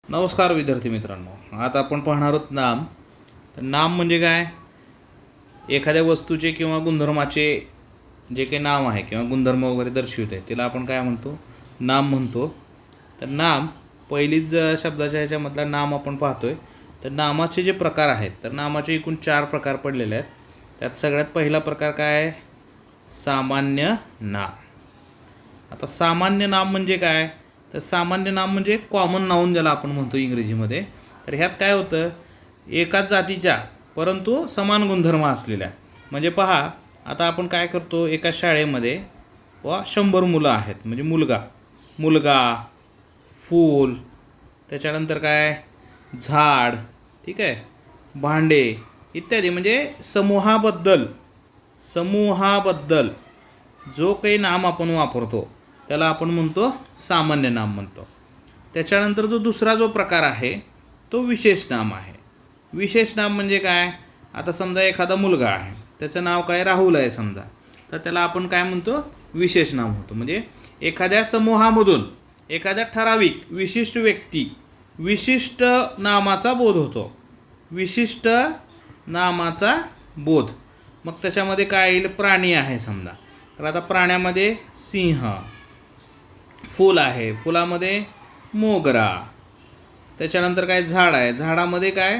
नमस्कार विद्यार्थी मित्रांनो, आता आपण पाहणार आहोत नाम. तर नाम म्हणजे काय? एखाद्या वस्तूचे किंवा गुणधर्माचे जे काही नाम आहे किंवा गुणधर्म वगैरे दर्शविते त्याला आपण काय म्हणतो? नाम म्हणतो. तर नाम पहिलीच शब्दाच्या ह्याच्यामधला नाम आपण पाहतोय. तर नामाचे जे प्रकार आहेत, तर नामाचे एकूण 4 प्रकार पडलेले आहेत. त्यात सगळ्यात पहिला प्रकार काय आहे? सामान्य नाम. आता सामान्य नाम म्हणजे काय? तर सामान्य नाम म्हणजे कॉमन नाऊन ज्याला आपण म्हणतो इंग्रजीमध्ये. तर ह्यात काय होतं? एकाच जातीच्या परंतु समान गुणधर्म असलेल्या. म्हणजे पहा, आता आपण काय करतो, एका शाळेमध्ये 100 मुलं आहेत, म्हणजे मुलगा, फूल, त्याच्यानंतर काय, झाड, ठीक आहे, भांडे इत्यादी. म्हणजे समूहाबद्दल जो काही नाम आपण वापरतो त्याला आपण म्हणतो सामान्य नाम म्हणतो. त्याच्यानंतर दुसरा जो प्रकार आहे तो विशेष नाम आहे. विशेष नाम म्हणजे काय? आता समजा एखादा मुलगा आहे, त्याचं नाव काय, राहुल आहे समजा, तर त्याला आपण काय म्हणतो? विशेष नाम होतं. म्हणजे एखाद्या समूहामधून एखाद्या ठराविक विशिष्ट व्यक्ती विशिष्ट नामाचा बोध होतो. विशिष्ट नामाचा बोध. मग त्याच्यामध्ये काय येईल? प्राणी आहे समजा, तर आता प्राण्यामध्ये सिंह, फूल आहे, फुलामध्ये मोगरा, त्याच्यानंतर काय, झाड आहे, झाडामध्ये काय,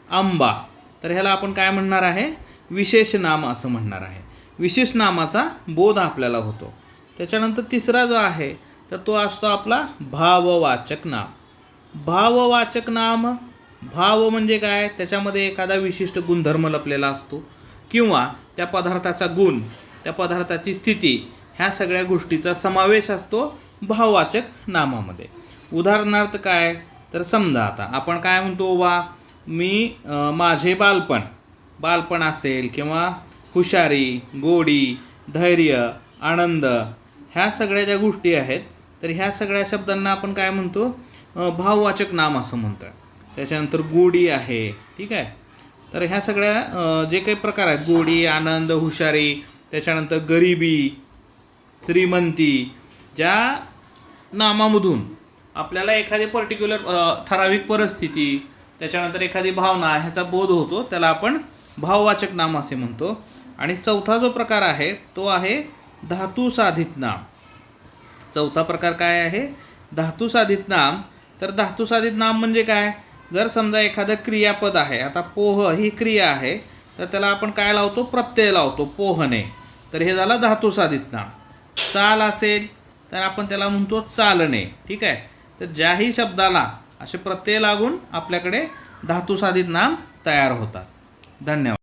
आंबा. तर ह्याला आपण काय म्हणणार आहे? विशेष नाम असं म्हणणार आहे. विशेष नामाचा बोध आपल्याला होतो. त्याच्यानंतर तिसरा जो आहे तर तो असतो आपला भाववाचक नाम. भाववाचक नाम, भाव म्हणजे काय? त्याच्यामध्ये एखादा विशिष्ट गुणधर्म लपलेला असतो किंवा त्या पदार्थाचा गुण, त्या पदार्थाची स्थिती, ह्या सगळ्या गोष्टीचा समावेश असतो भाववाचक नामामध्ये. उदाहरणार्थ काय? तर समजा आता आपण काय म्हणतो, माझे बालपण असेल किंवा हुशारी, गोडी, धैर्य, आनंद, ह्या सगळ्या ज्या गोष्टी आहेत तर ह्या सगळ्या शब्दांना आपण काय म्हणतो? भाववाचक नाम असं म्हणतात. त्याच्यानंतर गोडी आहे, ठीक आहे. तर ह्या सगळ्या जे काही प्रकार आहेत, गोडी, आनंद, हुशारी, त्याच्यानंतर गरिबी, श्रीमंती, ज्या नामामधून आपल्याला एखादी पर्टिक्युलर ठराविक परिस्थिती, त्याच्यानंतर एखादी भावना, ह्याचा बोध होतो, त्याला आपण भाववाचक नाम असे म्हणतो. आणि चौथा जो प्रकार आहे तो आहे धातुसाधित नाम. चौथा प्रकार काय आहे? धातुसाधित नाम. तर धातुसाधित नाम म्हणजे काय? जर समजा एखादं क्रियापद आहे, आता पोह ही क्रिया आहे, तर त्याला आपण काय लावतो? प्रत्यय लावतो, पोहणे. तर हे झालं धातुसाधित नाम. चाल असेल तर आपण त्याला म्हणतो चालणे, ठीक आहे. तर ज्याही शब्दाला असे प्रत्यय लागून आपल्याकडे धातुसाधित नाम तयार होतात. धन्यवाद.